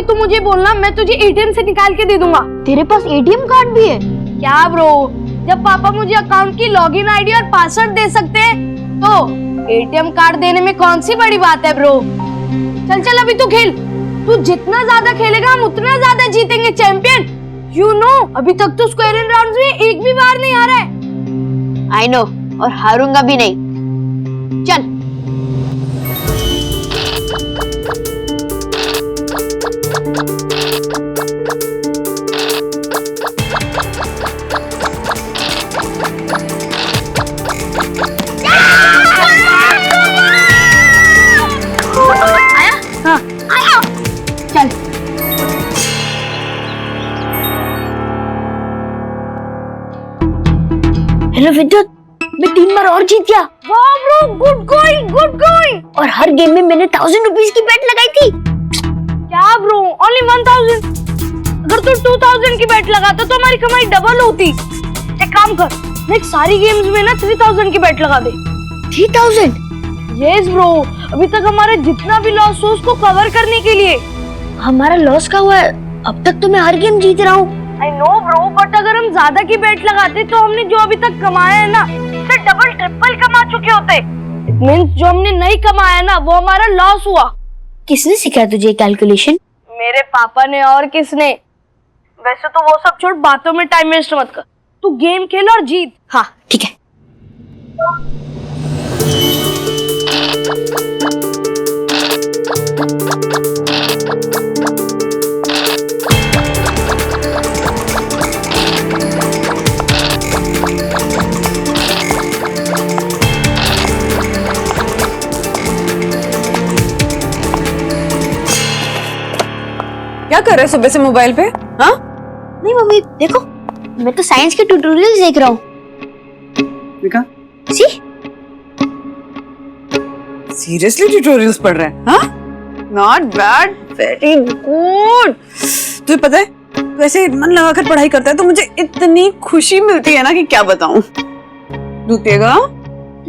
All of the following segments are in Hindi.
तो मुझे बोलना, मैं तुझे एटीएम से निकाल के दे दूंगा। तेरे पास एटीएम कार्ड भी है? क्या ब्रो, जब पापा मुझे अकाउंट की लॉगिन आईडी और पासवर्ड दे सकते हैं तो एटीएम कार्ड देने में कौन सी बड़ी बात है ब्रो। चल चल अभी तू खेल, तू जितना ज्यादा खेलेगा हम उतना ज्यादा जीतेंगे चैंपियन। यू नो, अभी तक तो स्क्वायर एंड राउंड्स में एक भी बार नहीं हारा है। आई नो, और हारूंगा भी नहीं। चल हेलो विद्युत, मैं 3 बार और जीत गया। वाह bro, good going, good going. और हर गेम में मैंने 1000 रुपीज की बेट लगाई थी। क्या ब्रो, ओनली 1000? अगर तू 2000 की बेट लगाता तो हमारी कमाई डबल होती। एक काम कर, नेक्स्ट सारी गेम्स में ना 3000 की बेट लगा दे। 3000? यस ब्रो, अभी तक हमारा जितना भी लॉस हो उसको कवर करने के लिए। हमारा लॉस का हुआ है, अब तक तो मैं हर गेम जीत रहा हूँ। आई नो ब्रो, बट अगर हम ज्यादा की बेट लगाते तो हमने जो अभी तक कमाया है ना उससे डबल ट्रिपल कमा चुके होते। इट मींस जो हमने नहीं कमाया ना वो हमारा लॉस हुआ। किसने सिखाया तुझे कैलकुलेशन? मेरे पापा ने, और किसने। वैसे तो वो सब छोड़, बातों में टाइम वेस्ट मत कर, तू गेम खेल और जीत। हाँ ठीक है। क्या कर रहे हैं सुबह से मोबाइल पे? हाँ? नहीं मम्मी, देखो मैं तो साइंस के ट्यूटोरियल्स देख रहा हूँ। देखा? सी? सीरियसली ट्यूटोरियल्स पढ़ रहे हैं? हाँ? Not bad, very good. तुझे पता है, तू ऐसे मन लगाकर पढ़ाई करता है तो मुझे इतनी खुशी मिलती है ना कि क्या बताऊं। दूध पिएगा?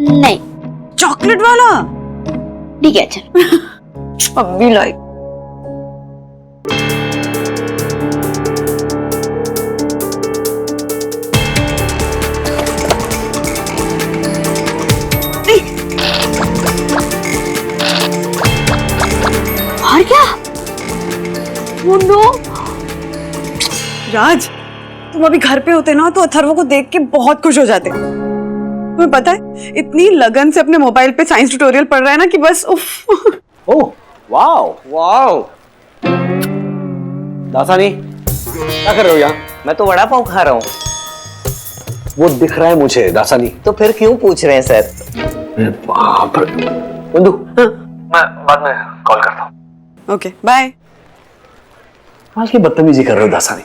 नहीं। चॉकलेट वाला? ठीक है चल। अब भी लाइक। और क्या? Oh no! राज, तुम अभी घर पे होते ना तो अथर्व को देख के बहुत खुश हो जाते। तुम्हें पता है, इतनी लगन से अपने मोबाइल पे साइंस ट्यूटोरियल पढ़ रहा है ना कि बस उफ। ओह, वाओ, वाओ। दासानी, क्या कर रहे हो यहाँ? मैं तो वड़ा पाव खा रहा हूँ। वो दिख रहा है मुझे, दासानी। तो फिर क्यों पूछ रहे हैं सर? बाप रे। बंधु, मैं बाद में कॉल करता हूँ। Okay, bye. आज की बदतमीजी कर रहे हो दासानी।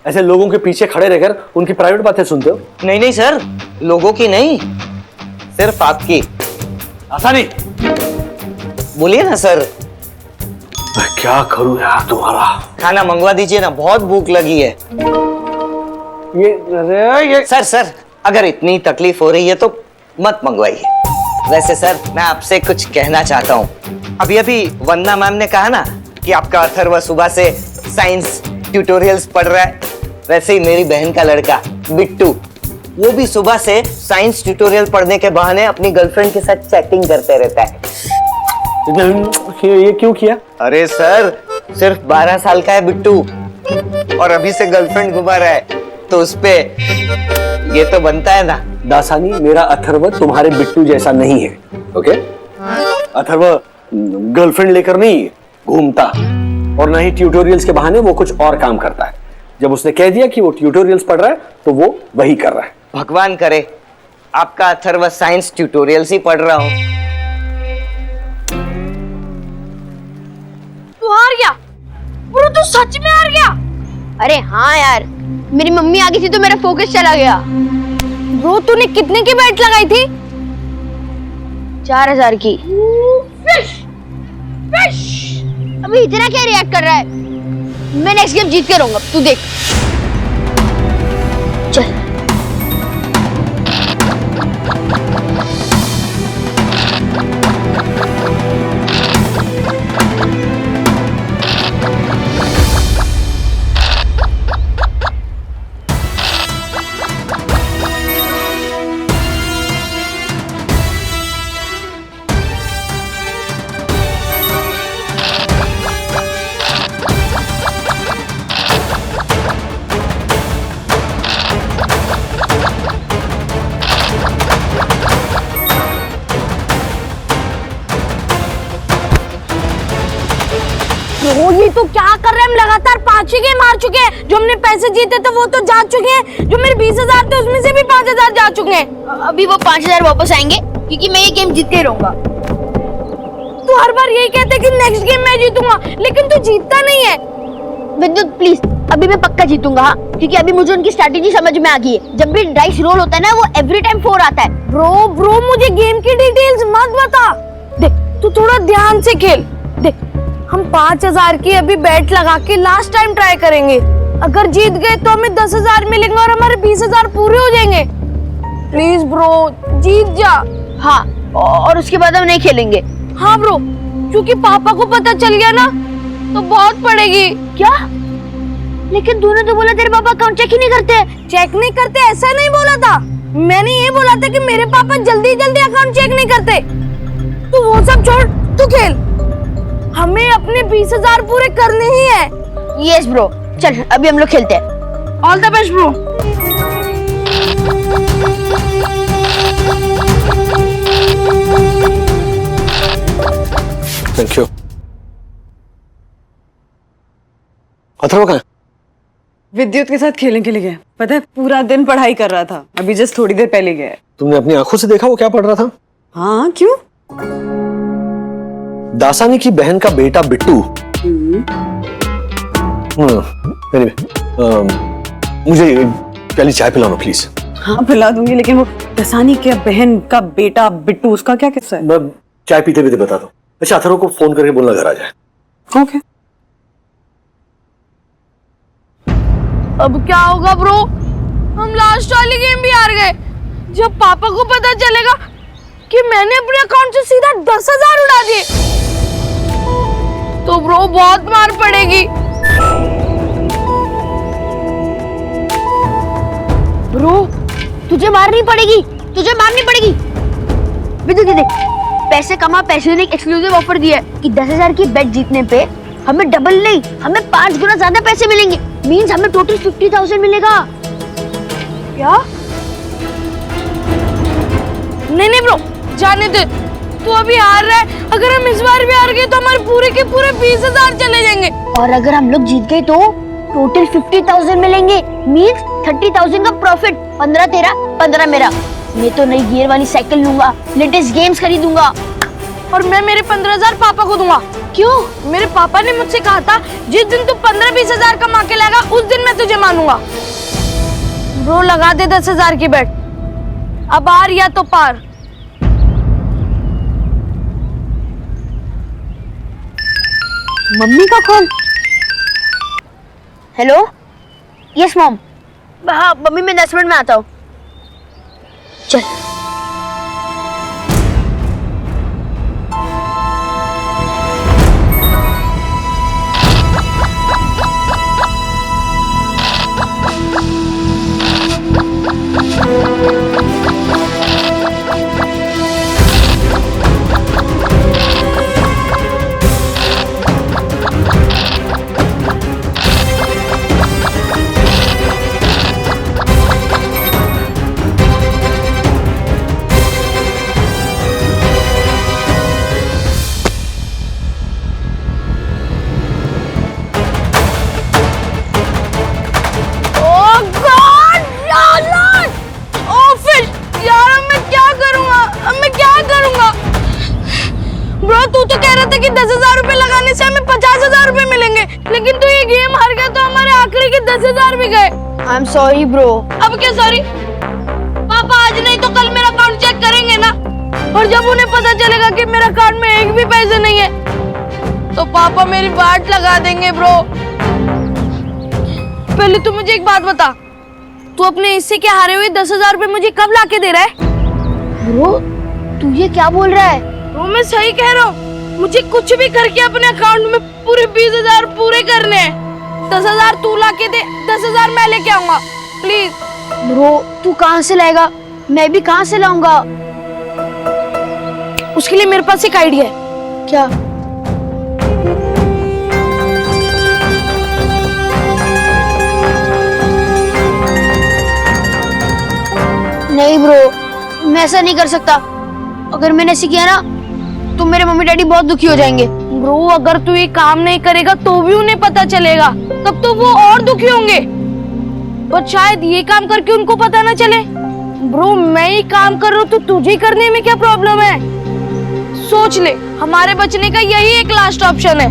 ऐसे लोगों के पीछे खड़े रहकर उनकी प्राइवेट बातें सुनते हो? नहीं नहीं सर, लोगों की नहीं, सिर्फ आपकी। दासानी, बोलिए ना सर। मैं क्या करूं यार तुम्हारा? खाना मंगवा दीजिए ना, बहुत भूख लगी है। ये सर अगर इतनी तकलीफ हो रही है तो मत मंगवाइए। वैसे सर, मैं आपसे कुछ कहना चाहता हूँ। अभी अभी वंदना मैम ने कहा ना कि आपका अथर्व सुबह से साइंस ट्यूटोरियल्स पढ़ रहा है, वैसे ही मेरी बहन का लड़का बिट्टू, वो भी सुबह से साइंस ट्यूटोरियल पढ़ने के बहाने अपनी गर्लफ्रेंड के साथ चैटिंग करते रहता है। ये क्यों किया? अरे सर, सिर्फ 12 साल का है बिट्टू और अभी से गर्लफ्रेंड घुमा रहा है, तो उसपे ये तो बनता है ना। दासानी, मेरा अथर्व तुम्हारे बिट्टू जैसा नहीं है, ओके? अथर्व गर्लफ्रेंड लेकर नहीं घूमता और ना ही ट्यूटोरियल्स के बहाने वो कुछ और काम करता है। जब उसने कह दिया कि वो ट्यूटोरियल्स पढ़ रहा है तो वो वही कर रहा है। भगवान करे आपका अथर्व साइंस ट्यूटोरियल्स ही पढ़ रहा हो। तू हार गया ब्रो, तू सच में हार गया। अरे हाँ यार, मेरी मम्मी आ गई थी तो मेरा फोकस चला गया। ब्रो, तूने कितने की बेट लगाई थी? 4000 की। Fish fish. अभी इतना क्या रिएक्ट कर रहा है? मैं नेक्स्ट गेम जीत के रहूंगा, तू देख। चल। तू क्या कर रहा है? हम लगातार 5 ही गेम हार चुके हैं। जो हमने पैसे जीते थे वो तो जा चुके हैं, जो मेरे 20,000 थे उसमें से भी 5,000 जा चुके हैं। अभी वो 5,000 वापस आएंगे क्योंकि मैं ये गेम जीत के रहूंगा। तू हर बार यही कहते कि नेक्स्ट गेम मैं जीतूंगा, लेकिन तू जीतता नहीं है। विद्युत प्लीज, अभी मैं पक्का जीतूंगा, हाँ, क्योंकि अभी मुझे उनकी स्ट्रैटेजी समझ में आ गई है। जब भी डाइस रोल होता है ना, वो एवरी टाइम 4 आता है। ब्रो मुझे गेम की डिटेल्स मत बता। देख तू थोड़ा ध्यान से खेल। देख हम 5,000 की अभी बैट लगा के लास्ट टाइम ट्राई करेंगे। अगर जीत गए तो हमें 10,000 मिलेंगे और हमारे 20,000 पूरे हो जाएंगे। प्लीज ब्रो जीत जा। हाँ, और उसके बाद हम नहीं खेलेंगे। हाँ ब्रो, क्योंकि पापा को पता चल गया ना तो बहुत पड़ेगी। क्या? लेकिन तूने तो बोला तेरे पापा अकाउंट चेक ही नहीं करते। चेक नहीं करते ऐसा नहीं बोला था। मैंने ये बोला था कि मेरे पापा जल्दी जल्दी अकाउंट चेक नहीं करते। तू वो सब छोड़, तू खेल। हमें अपने 20,000 पूरे करने ही है। यस ब्रो, चल अभी हम लोग खेलते हैं। All the best bro. Thank you. Atharva कहाँ है? विद्युत के साथ खेलने के लिए गया। पता है पूरा दिन पढ़ाई कर रहा था, अभी जस्ट थोड़ी देर पहले गया है। तुमने अपनी आंखों से देखा वो क्या पढ़ रहा था? हाँ क्यों? दासानी की बहन का बेटा बिट्टू। anyway, मुझे पहले चाय पिलाना प्लीज। हाँ पिला दूंगी, लेकिन वो दसानी के बहन का बेटा बिट्टू, उसका क्या किस्सा है? मैं चाय पीते पीते बताता हूँ। अच्छा अथर्व को फोन करके बोलना घर आ जाए। ओके। अब क्या होगा ब्रो? हम लास्ट वाली गेम भी हार गए। जब पापा को पता चलेगा कि मैंने अपने अकाउंट से सीधा 10,000 उड़ा दिए तो ब्रो बहुत मार पड़ेगी। ब्रो तुझे मारनी पड़ेगी, तुझे मारनी पड़ेगी। विद्युत देख, पैसे कमा पैसे ने एक एक्सक्लूसिव ऑफर दिया है कि 10,000 की बेट जीतने पे हमें डबल नहीं, हमें 5 गुना ज्यादा पैसे मिलेंगे। मींस हमें टोटल 50,000 मिलेगा। क्या? नहीं ब्रो, जाने दे। तू अभी हार रहा है। अगर हम इस बार भी हार गए तो हमारे पूरे के पूरे 20,000 चले जाएंगे। और अगर हम लोग जीत गए तो टोटल 50,000 मिलेंगे। मींस 30,000 का प्रॉफिट। 15 तेरा, 15 मेरा। मैं तो नई गियर वाली साइकिल लूंगा, लेटेस्ट गेम्स खरीदूंगा। और मैं मेरे 15,000 पापा को दूंगा। क्यों? मेरे पापा ने मुझसे कहा था जिस दिन तू 15-20,000 कमा के लाएगा उस दिन मैं तुझे मानूंगा। ब्रो लगा दे 10,000 की बेट। अब हार या तो पार। मम्मी का कॉल। Hello, yes mom. हाँ मम्मी, मैं 10 मिनट में आता हूँ। चल। तो कह रहा था कि 10,000 रुपए लगाने से हमें 50,000 रुपए मिलेंगे, लेकिन तू ये गेम हार गया तो हमारे आखिरी के 10,000 भी गए। I am sorry bro. अब क्या सॉरी? पापा आज नहीं तो कल मेरा अकाउंट चेक करेंगे ना, और जब उन्हें पता चलेगा कि मेरा अकाउंट में एक भी पैसे नहीं है तो पापा मेरी बाट लगा देंगे ब्रो। पहले तू मुझे एक बात बता, तू अपने हिस्से के हारे हुए 10,000 रुपए मुझे कब लाके दे रहा है? ब्रो तू ये क्या बोल रहा है? ब्रो मैं सही कह रहा हूँ, मुझे कुछ भी करके अपने अकाउंट में पूरे 20,000 पूरे करने हैं। 10,000 तू लाके दे, 10,000 मैं लेके आऊंगा प्लीज। ब्रो तू कहाँ से लाएगा? मैं भी कहाँ से लाऊंगा? उसके लिए मेरे पास एक आइडिया है। क्या? नहीं ब्रो, मैं ऐसा नहीं कर सकता। अगर मैंने ऐसे किया ना तो मेरे मम्मी डैडी बहुत दुखी हो जाएंगे। ब्रो अगर तू ये काम नहीं करेगा तो भी उन्हें पता चलेगा, तब तो वो और दुखी होंगे। पर शायद ये काम करके उनको पता ना चले। ब्रो मैं ही काम कर रहा हूँ तो तुझे करने में क्या प्रॉब्लम है? सोच ले, हमारे बचने का यही एक लास्ट ऑप्शन है।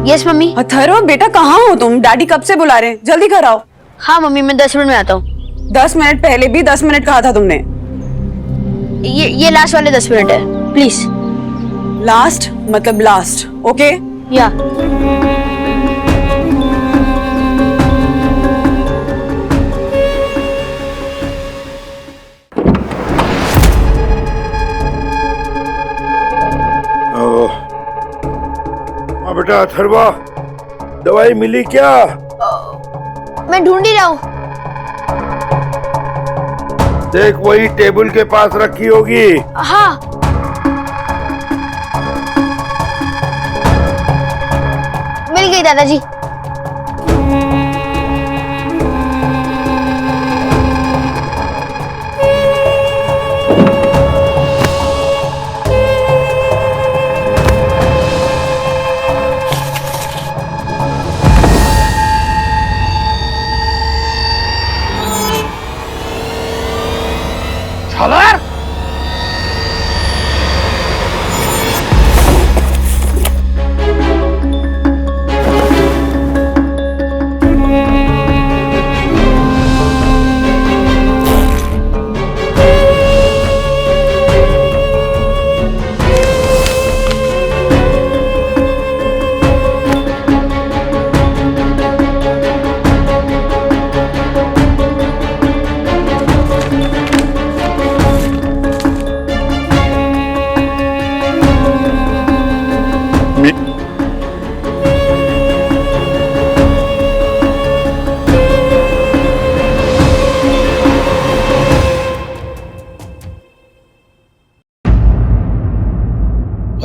Yes mummy. अथर्व बेटा कहाँ हो तुम? डैडी कब से बुला रहे हैं, जल्दी घर आओ। हाँ मम्मी, मैं 10 मिनट में आता हूँ। 10 मिनट पहले भी 10 मिनट कहा था तुमने। ये लास्ट वाले 10 मिनट है, प्लीज। लास्ट मतलब लास्ट, ओके? या हाँ बेटा अथर्वा, दवाई मिली क्या? मैं ढूंढ ही रहा हूँ। देख वही टेबल के पास रखी होगी। हाँ मिल गई दादाजी। साला!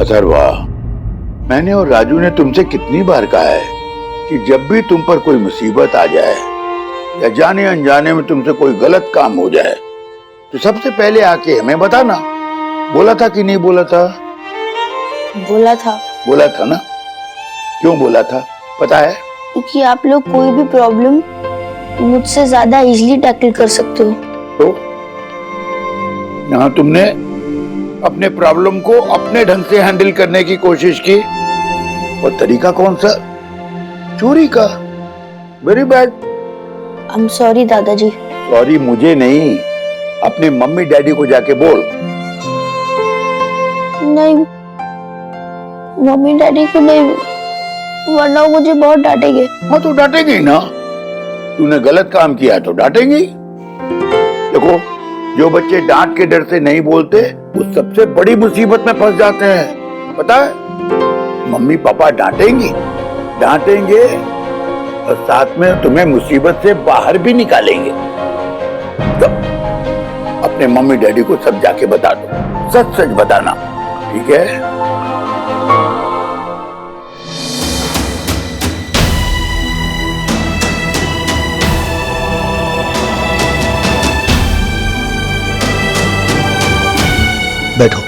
अथर्वा, मैंने और राजू ने तुमसे कितनी बार कहा है कि जब भी तुम पर कोई मुसीबत आ जाए या जाने अनजाने में तुमसे कोई गलत काम हो जाए तो सबसे पहले आके हमें बताना। बोला था कि नहीं बोला था? बोला था। बोला था ना? क्यों बोला था पता है? क्योंकि आप लोग कोई भी प्रॉब्लम मुझसे ज्यादा इजीली टैकल कर सकते हो। तो यहाँ तुमने अपने प्रॉब्लम को अपने ढंग से हैंडल करने की कोशिश की, और तरीका कौन सा? चोरी का। Very bad. I am sorry दादाजी। सॉरी मुझे नहीं, अपने मम्मी डैडी को जाके बोल। नहीं, मम्मी डैडी को नहीं, वरना वो मुझे बहुत डांटेंगे। हाँ तो डांटेंगे ही ना, तूने गलत काम किया तो डांटेंगी। देखो जो बच्चे डांट के डर से नहीं बोलते वो सबसे बड़ी मुसीबत में फंस जाते हैं, पता है? मम्मी पापा डांटेंगे और साथ में तुम्हें मुसीबत से बाहर भी निकालेंगे। तो अपने मम्मी डैडी को सब जाके बता दो, सच सच बताना, ठीक है? बैठो।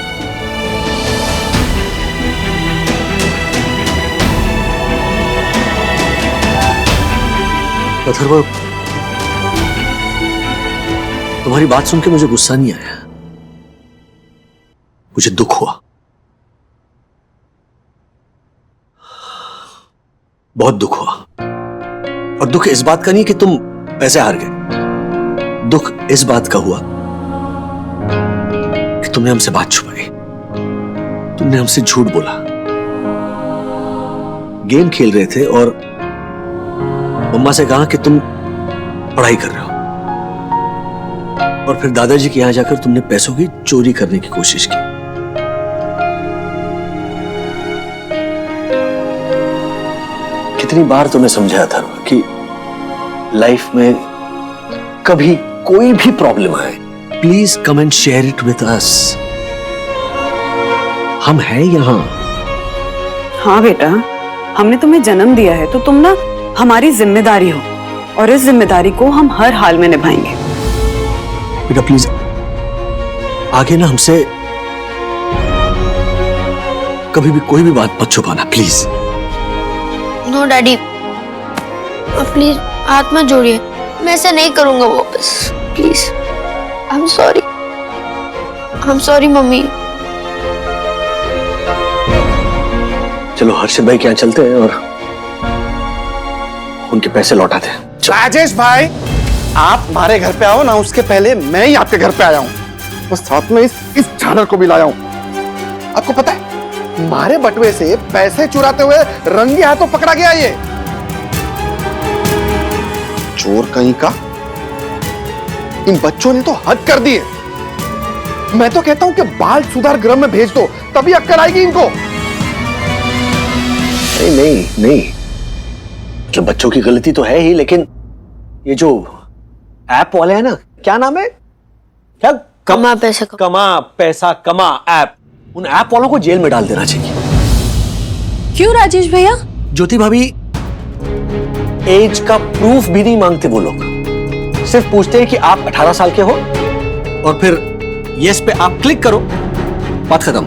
अथर्व, तुम्हारी बात सुन के मुझे गुस्सा नहीं आया, मुझे दुख हुआ, बहुत दुख हुआ। और दुख इस बात का नहीं कि तुम पैसे हार गए, दुख इस बात का हुआ कि तुमने हमसे बात छुपाई, तुमने हमसे झूठ बोला। गेम खेल रहे थे और मम्मा से कहा कि तुम पढ़ाई कर रहे हो, और फिर दादाजी के यहां जाकर तुमने पैसों की चोरी करने की कोशिश की। कितनी बार तुम्हें समझाया था कि लाइफ में कभी कोई भी प्रॉब्लम आए, please come and share it with us, हम हैं यहां। हाँ बेटा, हमने तुम्हें जन्म दिया है तो तुम ना हमारी जिम्मेदारी हो, और इस जिम्मेदारी को हम हर हाल में निभाएंगे। बेटा प्लीज आगे ना हमसे कभी भी कोई भी बात मत छुपाना, प्लीज। नो डैडी, प्लीज हाथ मत जोड़िए, मैं ऐसा नहीं करूंगा वापस, please. I am sorry mummy. चलो हर्षित भाई के यहाँ चलते हैं और उनके पैसे लौटाते हैं। राजेश भाई, आप हमारे घर पे आओ ना, उसके पहले मैं ही आपके घर पे आया हूँ। बस साथ में इस झालर को भी लाया हूँ। आपको पता है हमारे बटुए से पैसे चुराते हुए रंगे हाथों पकड़ा गया ये चोर कहीं का। इन बच्चों ने तो हद कर दी है। मैं तो कहता हूं कि बाल सुधार गृह में भेज दो, तभी अक्कल आएगी इनको। नहीं, मतलब बच्चों की गलती तो है ही, लेकिन ये जो ऐप वाले हैं ना, क्या नाम है, क्या कमा पैसा कमा ऐप, उन ऐप वालों को जेल में डाल देना चाहिए। क्यों राजेश भैया? ज्योति भाभी, एज का प्रूफ भी नहीं मांगते वो लोग, सिर्फ पूछते हैं कि आप 18 साल के हो और फिर यस पे आप क्लिक करो, बात खत्म।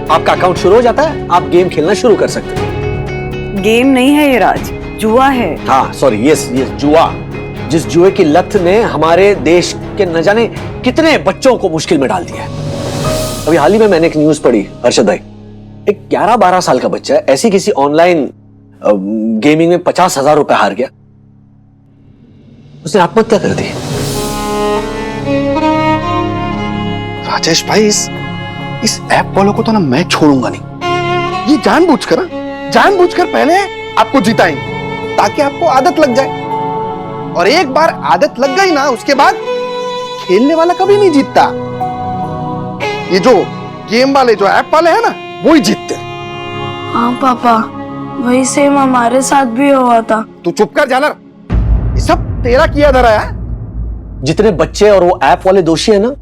आपका अकाउंट शुरू हो जाता है, आप गेम खेलना शुरू कर सकते हैं। गेम नहीं है ये राज, जुआ है। हाँ सॉरी, यस जुआ। जिस जुए की लत ने हमारे देश के न जाने कितने बच्चों को मुश्किल में डाल दिया है। अभी हाल ही में मैंने एक न्यूज पढ़ी हर्षद भाई, एक 11-12 साल का बच्चा ऐसी किसी ऑनलाइन गेमिंग में 50,000 रुपए हार गया, उसने आत्महत्या कर दी। राजेश भाई, इस ऐप वालों को तो ना मैं छोड़ूंगा नहीं। ये जानबूझकर पहले आपको जिताएंगे ताकि आपको आदत लग जाए, और एक बार आदत लग गई ना, उसके बाद खेलने वाला कभी नहीं जीतता। ये जो गेम वाले, जो ऐप वाले हैं ना, वो ही जीतते हैं। हाँ पापा, वही सेम हमारे साथ भी हुआ था। तू चुप कर झालर, ये सब तेरा किया धरा है। जितने बच्चे और वो ऐप वाले दोषी है ना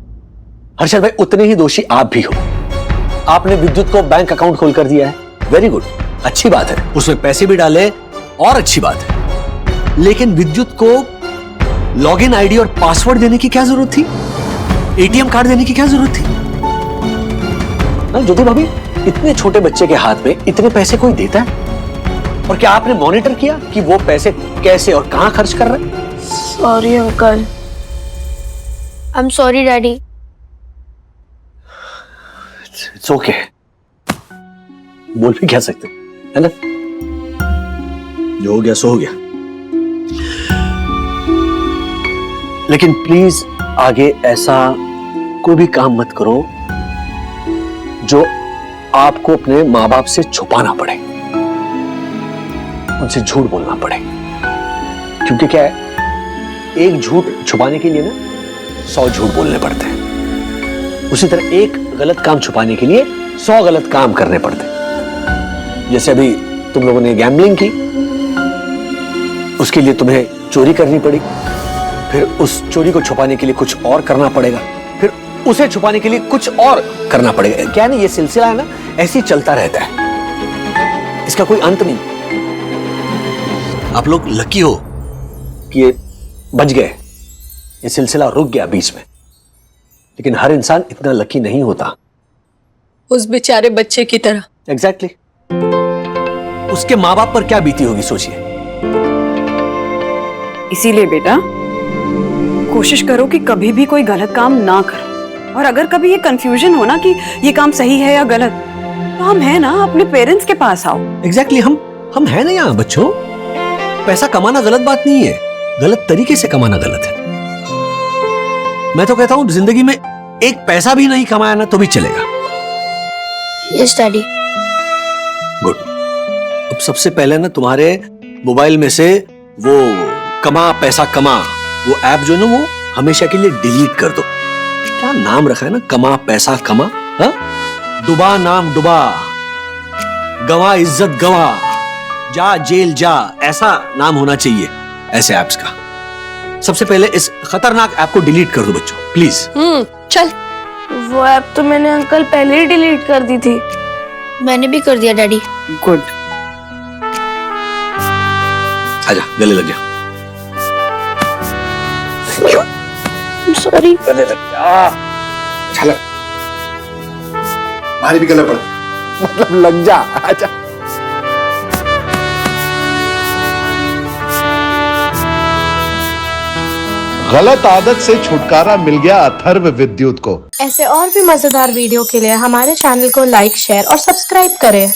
हर्षद भाई, उतने ही दोषी आप भी हो। आपने विद्युत को बैंक अकाउंट खोल कर दिया है, वेरी गुड, अच्छी बात है, उसमें पैसे भी डाले और अच्छी बात है, लेकिन विद्युत को लॉगिन आईडी और पासवर्ड देने की क्या जरूरत थी? एटीएम कार्ड देने की क्या जरूरत थी? ज्योति भाभी, इतने छोटे बच्चे के हाथ में इतने पैसे कोई देता है? और क्या आपने मॉनिटर किया कि वो पैसे कैसे और कहां खर्च कर रहे हैं? Sorry uncle. I am sorry daddy. It's okay, बोल भी क्या सकते है ना, जो हो गया सो हो गया। लेकिन प्लीज आगे ऐसा कोई भी काम मत करो जो आपको अपने माँ बाप से छुपाना पड़े, उनसे झूठ बोलना पड़े, क्योंकि क्या है, एक झूठ छुपाने के लिए ना 100 झूठ बोलने पड़ते हैं। उसी तरह एक गलत काम छुपाने के लिए 100 गलत काम करने पड़ते हैं। जैसे अभी तुम लोगों ने गैम्बलिंग की, उसके लिए तुम्हें चोरी करनी पड़ी, फिर उस चोरी को छुपाने के लिए कुछ और करना पड़ेगा, फिर उसे छुपाने के लिए कुछ और करना पड़ेगा। क्या नहीं, ये सिलसिला है ना, ऐसे ही चलता रहता है, इसका कोई अंत नहीं। आप लोग लकी हो कि ये बच गए, ये सिलसिला रुक गया बीच में, लेकिन हर इंसान इतना लकी नहीं होता। उस बेचारे बच्चे की तरह। एग्जैक्टली उसके माँ बाप पर क्या बीती होगी, सोचिए। इसीलिए बेटा कोशिश करो कि कभी भी कोई गलत काम ना करो, और अगर कभी ये कंफ्यूजन हो ना कि ये काम सही है या गलत, तो हम है ना, अपने पेरेंट्स के पास आओ। एग्जैक्टली हम है ना यहाँ बच्चों। पैसा कमाना गलत बात नहीं है, गलत तरीके से कमाना गलत है। मैं तो कहता हूँ जिंदगी में एक पैसा भी नहीं कमाया ना तो भी चलेगा। Yes daddy. गुड। अब सबसे पहले ना तुम्हारे मोबाइल में से वो कमा पैसा कमा वो ऐप जो ना, वो हमेशा के लिए डिलीट कर दो। क्या नाम रखा है ना, कमा पैसा कमा, हा? डुबा नाम डुबा, गवा इज्जत गवा, जा जेल जा, ऐसा नाम होना चाहिए ऐसे ऐप्स का। सबसे पहले इस खतरनाक ऐप को डिलीट कर दो बच्चों, प्लीज। चल। वो ऐप तो मैंने अंकल पहले ही डिलीट कर दी थी। मैंने भी कर दिया डैडी। गुड। आजा गले लग जा। सॉरी। गले लग जा। चल भारी भी गले पड़, मतलब लग जा। आजा। गलत आदत से छुटकारा मिल गया अथर्व विद्युत को। ऐसे और भी मजेदार वीडियो के लिए हमारे चैनल को लाइक, शेयर और सब्सक्राइब करें।